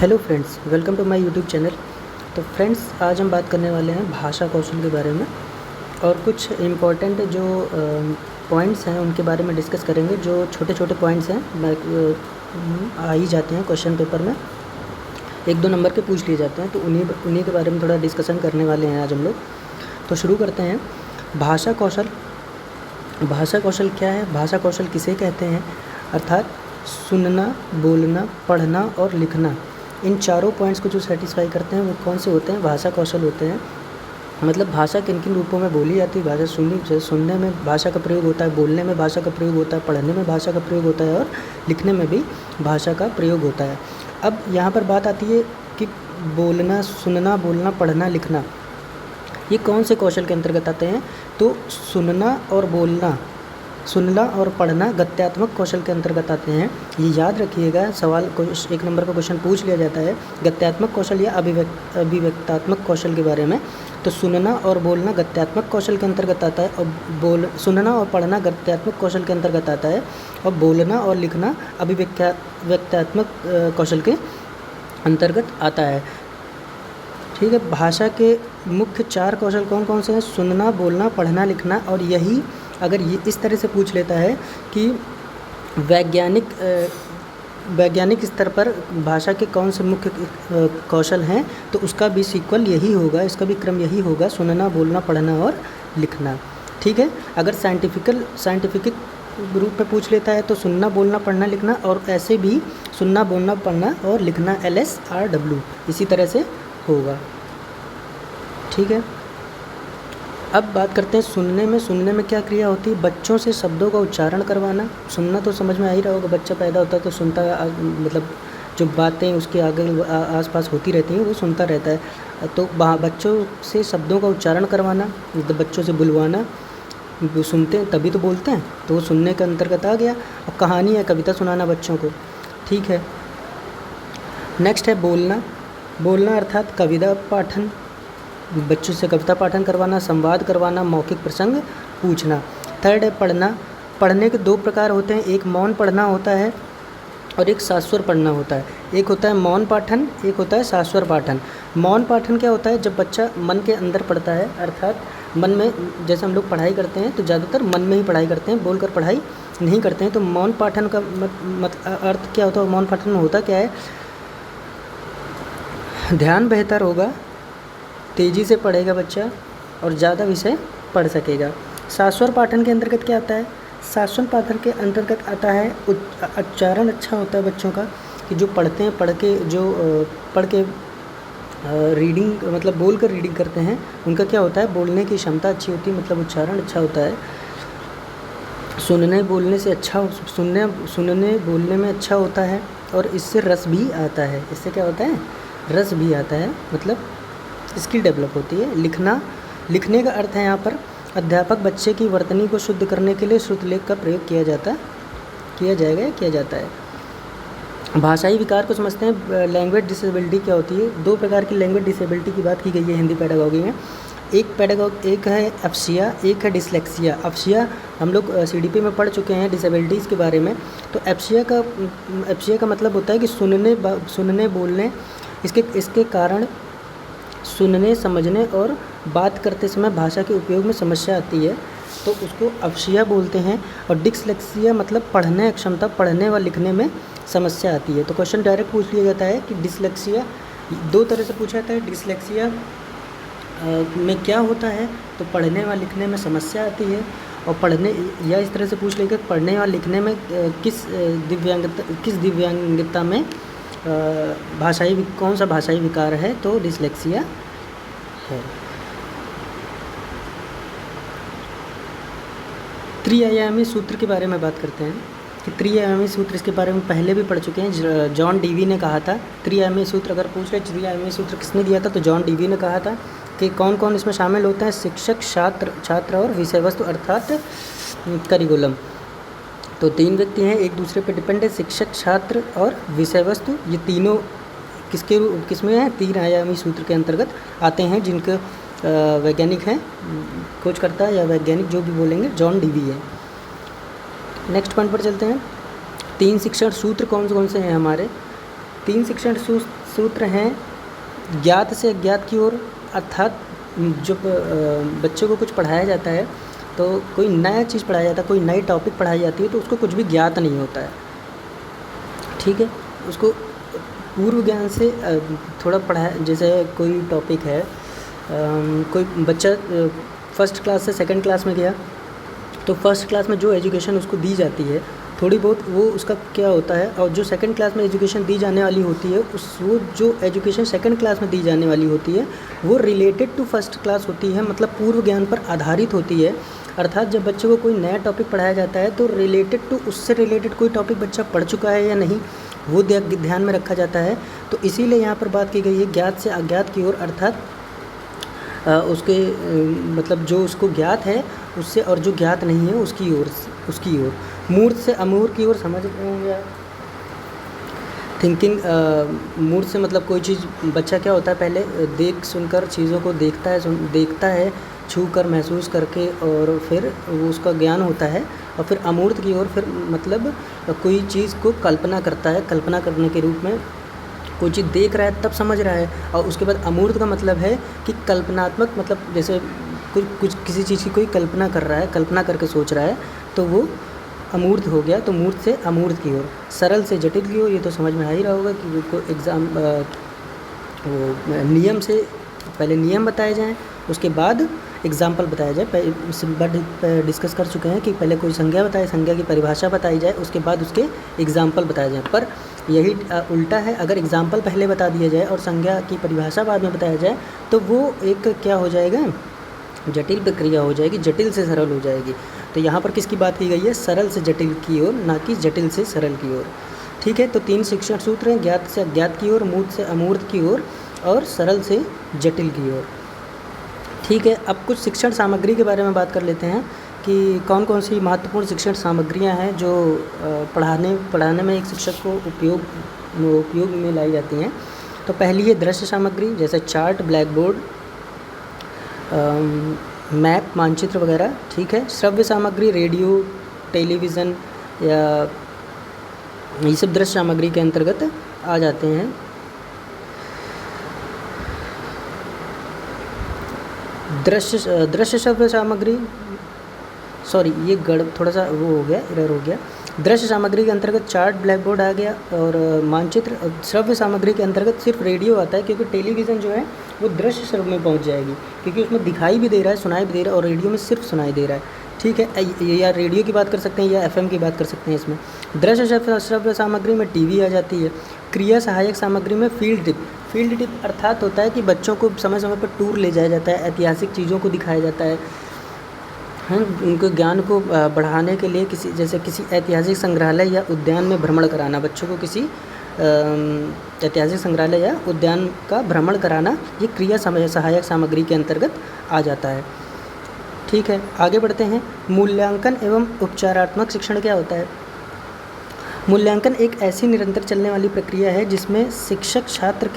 Hello friends, welcome to my YouTube channel. तो friends, आज हम बात करने वाले हैं भाषा कौशल के बारे में और कुछ इम्पोर्टेंट जो पॉइंट्स हैं उनके बारे में डिस्कस करेंगे। जो छोटे छोटे पॉइंट्स हैं आ ही जाते हैं क्वेश्चन पेपर में, 1-2 नंबर के पूछ लिए जाते हैं, तो उन्हीं के बारे में थोड़ा डिस्कशन करने वाले हैं आज हम लोग। तो शुरू करते हैं। भाषा कौशल क्या है? भाषा कौशल किसे कहते हैं? अर्थात सुनना, बोलना, पढ़ना और लिखना, इन चारों पॉइंट्स को जो सेटिस्फाई करते हैं वो कौन से होते हैं? भाषा कौशल होते हैं। मतलब भाषा किन किन रूपों में बोली जाती है? भाषा सुनने में भाषा का प्रयोग होता है, बोलने में भाषा का प्रयोग होता है, पढ़ने में भाषा का प्रयोग होता है और लिखने में भी भाषा का प्रयोग होता है। अब यहाँ पर बात आती है कि बोलना, सुनना, बोलना, पढ़ना, लिखना, ये कौन से कौशल के अंतर्गत आते हैं? तो सुनना और पढ़ना गत्यात्मक कौशल के अंतर्गत आते हैं। ये याद रखिएगा, सवाल को 1 नंबर का क्वेश्चन पूछ लिया जाता है गत्यात्मक कौशल या अभिव्यक्तात्मक कौशल के बारे में। तो सुनना और बोलना गत्यात्मक कौशल के अंतर्गत आता है और सुनना और पढ़ना गत्यात्मक कौशल के अंतर्गत आता है और बोलना और लिखना अभिव्यक्तात्मक कौशल के अंतर्गत आता है। ठीक है। भाषा के मुख्य 4 कौशल कौन कौन से हैं? सुनना, बोलना, पढ़ना, लिखना। और यही अगर ये इस तरह से पूछ लेता है कि वैज्ञानिक स्तर पर भाषा के कौन से मुख्य कौशल हैं, तो उसका भी सीक्वल यही होगा, इसका भी क्रम यही होगा, सुनना, बोलना, पढ़ना और लिखना। ठीक है। अगर साइंटिफिक रूप में पूछ लेता है तो सुनना, बोलना, पढ़ना, लिखना, और ऐसे भी सुनना, बोलना, पढ़ना और लिखना LSRW इसी तरह से होगा। ठीक है। अब बात करते हैं सुनने में क्या क्रिया होती है? बच्चों से शब्दों का उच्चारण करवाना। सुनना तो समझ में आ ही रहा होगा, बच्चा पैदा होता है तो सुनता, मतलब जो बातें उसके आगे आसपास होती रहती हैं वो सुनता रहता है। तो बच्चों से शब्दों का उच्चारण करवाना, मतलब बच्चों से बुलवाना, वो सुनते हैं तभी तो बोलते हैं, तो वो सुनने के अंतर्गत आ गया। अब कहानी या कविता सुनाना बच्चों को। ठीक है। नेक्स्ट है बोलना अर्थात कविता पाठन, बच्चों से कविता पाठन करवाना, संवाद करवाना, मौखिक प्रसंग पूछना। थर्ड है पढ़ने के 2 प्रकार होते हैं, एक मौन पढ़ना होता है और एक शाश्वर पढ़ना होता है। एक होता है मौन पाठन, एक होता है शाश्वर पाठन। मौन पाठन क्या होता है? जब बच्चा मन के अंदर पढ़ता है, अर्थात मन में, जैसे हम लोग पढ़ाई करते हैं तो ज़्यादातर मन में ही पढ़ाई करते हैं, बोलकर पढ़ाई नहीं करते हैं। तो मौन पाठन का अर्थ क्या होता है? मौन पाठन में होता क्या है? ध्यान बेहतर होगा, तेज़ी से पढ़ेगा बच्चा और ज़्यादा विषय पढ़ सकेगा। शाश्वर पाठन के अंतर्गत क्या आता है? शाश्वर पाठन के अंतर्गत आता है उच्चारण अच्छा होता है बच्चों का, कि जो पढ़ते हैं, पढ़ के रीडिंग, मतलब बोल कर रीडिंग करते हैं, उनका क्या होता है? बोलने की क्षमता अच्छी होती है, मतलब उच्चारण अच्छा होता है। सुनने बोलने में अच्छा होता है और इससे रस भी आता है। इससे क्या होता है? रस भी आता है, मतलब स्किल डेवलप होती है। लिखने का अर्थ है यहाँ पर अध्यापक बच्चे की वर्तनी को शुद्ध करने के लिए श्रुतलेख का प्रयोग किया जाता है। भाषाई विकार को समझते हैं। लैंग्वेज डिसेबिलिटी क्या होती है? 2 प्रकार की लैंग्वेज डिसेबिलिटी की बात की गई है हिंदी पेडागोगी में। एक है एफ्सिया, एक है डिसलेक्सिया। एफ्सिया हम लोग CDP में पढ़ चुके हैं डिसेबिलिटीज़ के बारे में। तो एफ्सिया का मतलब होता है कि सुनने बोलने, इसके कारण सुनने, समझने और बात करते समय भाषा के उपयोग में समस्या आती है, तो उसको एफ्सिया बोलते हैं। और डिसलेक्सिया मतलब पढ़ने अक्षमता, पढ़ने व लिखने में समस्या आती है। तो क्वेश्चन डायरेक्ट पूछ लिया जाता है कि डिसलेक्सिया 2 तरह से पूछा जाता है। डिसलेक्सिया में क्या होता है? तो पढ़ने व लिखने में समस्या आती है। और पढ़ने, या इस तरह से पूछ लेंगे पढ़ने व लिखने में किस दिव्यांगता में कौन सा भाषाई विकार है? तो डिसलेक्सिया है। त्रिआयामी सूत्र के बारे में बात करते हैं कि त्रिआयामी सूत्र, इसके बारे में पहले भी पढ़ चुके हैं। जॉन डीवी ने कहा था त्रिआयामी सूत्र, अगर पूछ रहे त्रिआयामी सूत्र किसने दिया था, तो जॉन डीवी ने कहा था कि कौन कौन इसमें शामिल होते हैं? शिक्षक, छात्र और विषय वस्तु अर्थात करिकुलम। तो 3 व्यक्ति हैं, एक दूसरे पे डिपेंड है, शिक्षक, छात्र और विषय वस्तु। ये तीनों किसमें है? 3 आयामी सूत्र के अंतर्गत आते हैं, जिनके वैज्ञानिक हैं, खोजकर्ता या वैज्ञानिक जो भी बोलेंगे, जॉन डीवी है। नेक्स्ट पॉइंट पर चलते हैं। 3 शिक्षण सूत्र कौन कौन से हैं हमारे? तीन शिक्षण सूत्र हैं ज्ञात से अज्ञात की ओर, अर्थात जब बच्चे को कुछ पढ़ाया जाता है तो कोई नया चीज़ पढ़ाया जाता है, कोई नई टॉपिक पढ़ाई जाती है तो उसको कुछ भी ज्ञात नहीं होता है, ठीक है। उसको पूर्व ज्ञान से थोड़ा पढ़ाया, जैसे कोई टॉपिक है, कोई बच्चा फर्स्ट क्लास से सेकंड क्लास में गया तो फर्स्ट क्लास में जो एजुकेशन उसको दी जाती है थोड़ी बहुत वो उसका क्या होता है, और जो सेकंड क्लास में एजुकेशन दी जाने वाली होती है वो जो एजुकेशन सेकंड क्लास में दी जाने वाली होती है वो रिलेटेड टू फर्स्ट क्लास होती है, मतलब पूर्व ज्ञान पर आधारित होती है। अर्थात जब बच्चे को कोई नया टॉपिक पढ़ाया जाता है तो रिलेटेड टू उससे रिलेटेड कोई टॉपिक बच्चा पढ़ चुका है या नहीं वो ध्यान में रखा जाता है। तो इसीलिए यहाँ पर बात की गई है ज्ञात से अज्ञात की ओर, अर्थात उसके मतलब जो उसको ज्ञात है उससे और जो ज्ञात नहीं है उसकी ओर मूर्त से अमूर्त की ओर। समझ रहे होंगे आप? थिंकिंग मूर्त से मतलब कोई चीज़ बच्चा क्या होता है पहले देख सुनकर चीज़ों को देखता है छू कर महसूस करके और फिर वो उसका ज्ञान होता है, और फिर अमूर्त की ओर फिर मतलब कोई चीज़ को कल्पना करता है, कल्पना करने के रूप में कोई चीज़ देख रहा है तब समझ रहा है। और उसके बाद अमूर्त का मतलब है कि कल्पनात्मक, मतलब जैसे कुछ किसी चीज़ की कोई कल्पना कर रहा है, कल्पना करके सोच रहा है तो वो अमूर्त हो गया। तो मूर्त से अमूर्त की ओर, सरल से जटिल की ओर। ये तो समझ में आ ही रहा होगा कि कोई एग्ज़ाम नियम से पहले नियम बताए जाएँ उसके बाद एग्जाम्पल बताया जाए। डिस्कस कर चुके हैं कि पहले कोई संज्ञा बताए, संज्ञा की परिभाषा बताई जाए, उसके बाद उसके एग्जाम्पल बताए जाएँ। पर यही उल्टा है, अगर एग्जाम्पल पहले बता दिया जाए और संज्ञा की परिभाषा बाद में बताया जाए तो वो एक क्या हो जाएगा, जटिल प्रक्रिया हो जाएगी, जटिल से सरल हो जाएगी। तो यहाँ पर किसकी बात की गई है, सरल से जटिल की ओर, ना कि जटिल से सरल की ओर, ठीक है। तो तीन शिक्षण सूत्र हैं, ज्ञात से अज्ञात की ओर, मूर्त से अमूर्त की ओर और सरल से जटिल की ओर, ठीक है। अब कुछ शिक्षण सामग्री के बारे में बात कर लेते हैं कि कौन कौन सी महत्वपूर्ण शिक्षण सामग्रियां हैं जो पढ़ाने में एक शिक्षक को उपयोग में लाई जाती हैं। तो पहली है दृश्य सामग्री, जैसे चार्ट, ब्लैक बोर्ड, मैप, मानचित्र वगैरह, ठीक है। श्रव्य सामग्री, रेडियो, टेलीविज़न या ये सब दृश्य सामग्री के अंतर्गत आ जाते हैं। दृश्य श्रव्य सामग्री, सॉरी ये थोड़ा सा वो हो गया, एरर हो गया। दृश्य सामग्री के अंतर्गत चार्ट, ब्लैक बोर्ड आ गया और मानचित्र। श्रव्य सामग्री के अंतर्गत सिर्फ रेडियो आता है, क्योंकि टेलीविज़न जो है वो दृश्य श्रव्य में पहुंच जाएगी, क्योंकि उसमें दिखाई भी दे रहा है, सुनाई भी दे रहा है, और रेडियो में सिर्फ सुनाई दे रहा है, ठीक है। या रेडियो की बात कर सकते हैं या FM की बात कर सकते हैं। इसमें दृश्य श्रव्य सामग्री में टीवी आ जाती है। क्रिया सहायक सामग्री में फील्ड ट्रिप अर्थात होता है कि बच्चों को समय समय पर टूर ले जाया जाता है, ऐतिहासिक चीज़ों को दिखाया जाता है, उनके ज्ञान को बढ़ाने के लिए किसी ऐतिहासिक संग्रहालय या उद्यान में भ्रमण कराना, बच्चों को किसी ऐतिहासिक संग्रहालय या उद्यान का भ्रमण कराना, ये क्रिया सहायक सामग्री के अंतर्गत आ जाता है, ठीक है। आगे बढ़ते हैं। मूल्यांकन एवं उपचारात्मक शिक्षण क्या होता है। मूल्यांकन एक ऐसी निरंतर चलने वाली प्रक्रिया है जिसमें शिक्षक छात्र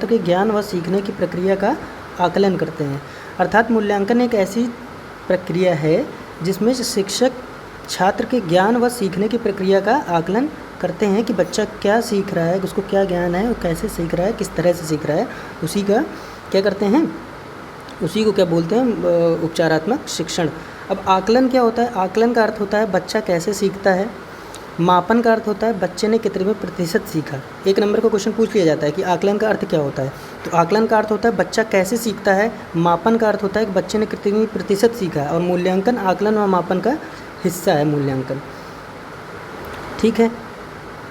के ज्ञान व सीखने की प्रक्रिया का आकलन करते हैं। अर्थात मूल्यांकन एक ऐसी प्रक्रिया है जिसमें शिक्षक छात्र के ज्ञान व सीखने की प्रक्रिया का आकलन करते हैं कि बच्चा क्या सीख रहा है, उसको क्या ज्ञान है और कैसे सीख रहा है, किस तरह से सीख रहा है, उसी का क्या करते हैं, उसी को क्या बोलते हैं, उपचारात्मक शिक्षण। अब आकलन क्या होता है। आकलन का अर्थ होता है बच्चा कैसे सीखता है। मापन का अर्थ होता है बच्चे ने कितने प्रतिशत सीखा। एक नंबर का क्वेश्चन पूछ लिया जाता है कि आकलन का अर्थ क्या होता है, तो आकलन का अर्थ होता है बच्चा कैसे सीखता है। मापन का अर्थ होता है कि बच्चे ने कितनी प्रतिशत सीखा है। और मूल्यांकन आकलन व मापन का हिस्सा है मूल्यांकन, ठीक है।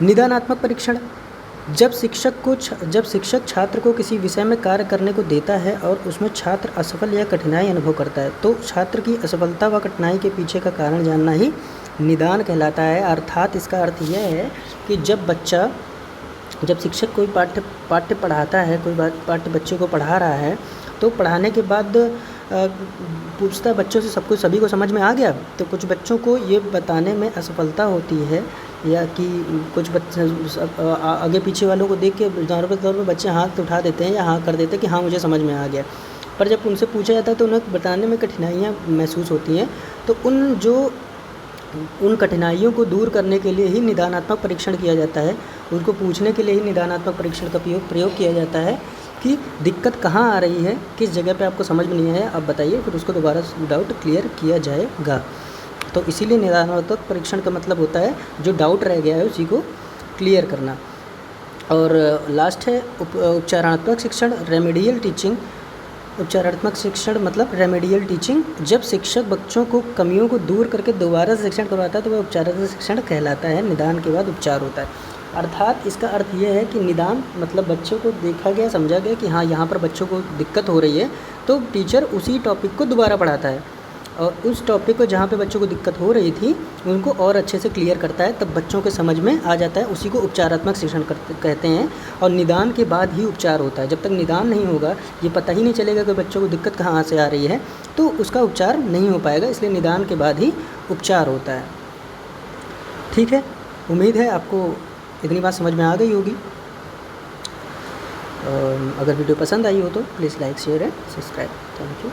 निदानात्मक परीक्षण, जब शिक्षक छात्र को किसी विषय में कार्य करने को देता है और उसमें छात्र असफल या कठिनाई अनुभव करता है तो छात्र की असफलता व कठिनाई के पीछे का कारण जानना ही निदान कहलाता है। अर्थात इसका अर्थ यह है कि जब शिक्षक कोई पाठ्य पढ़ाता है, कोई पाठ्य बच्चे को पढ़ा रहा है, तो पढ़ाने के बाद पूछता है बच्चों से सभी को समझ में आ गया, तो कुछ बच्चों को ये बताने में असफलता होती है, या कि कुछ बच्चे आगे पीछे वालों को देख के ज़रूरत तौर पर बच्चे हाथ उठा देते हैं या हाँ कर देते हैं कि हाँ मुझे समझ में आ गया। पर जब उनसे पूछा जाता है तो उन्हें बताने में कठिनाइयाँ महसूस होती हैं। तो उन जो उन कठिनाइयों को दूर करने के लिए ही निदानात्मक परीक्षण किया जाता है, उनको पूछने के लिए ही निदानात्मक परीक्षण का प्रयोग किया जाता है कि दिक्कत कहाँ आ रही है, किस जगह पे आपको समझ में नहीं आया आप बताइए, फिर उसको दोबारा डाउट क्लियर किया जाएगा। तो इसीलिए निदानात्मक परीक्षण का मतलब होता है जो डाउट रह गया है उसी को क्लियर करना। और लास्ट है उपचारात्मक शिक्षण, रेमेडियल टीचिंग। उपचारात्मक शिक्षण मतलब रेमेडियल टीचिंग, जब शिक्षक बच्चों को कमियों को दूर करके दोबारा से शिक्षण करवाता है तो वह उपचारात्मक शिक्षण कहलाता है। निदान के बाद उपचार होता है, अर्थात इसका अर्थ यह है कि निदान मतलब बच्चों को देखा गया, समझा गया कि हाँ यहाँ पर बच्चों को दिक्कत हो रही है, तो टीचर उसी टॉपिक को दोबारा पढ़ाता है और उस टॉपिक को जहाँ पे बच्चों को दिक्कत हो रही थी उनको और अच्छे से क्लियर करता है, तब बच्चों के समझ में आ जाता है। उसी को उपचारात्मक शिक्षण कहते हैं। और निदान के बाद ही उपचार होता है। जब तक निदान नहीं होगा, ये पता ही नहीं चलेगा कि बच्चों को दिक्कत कहाँ से आ रही है, तो उसका उपचार नहीं हो पाएगा। इसलिए निदान के बाद ही उपचार होता है। ठीक है, उम्मीद है आपको इतनी बात समझ में आ गई होगी। अगर वीडियो पसंद आई हो तो please like share and subscribe. Thank you.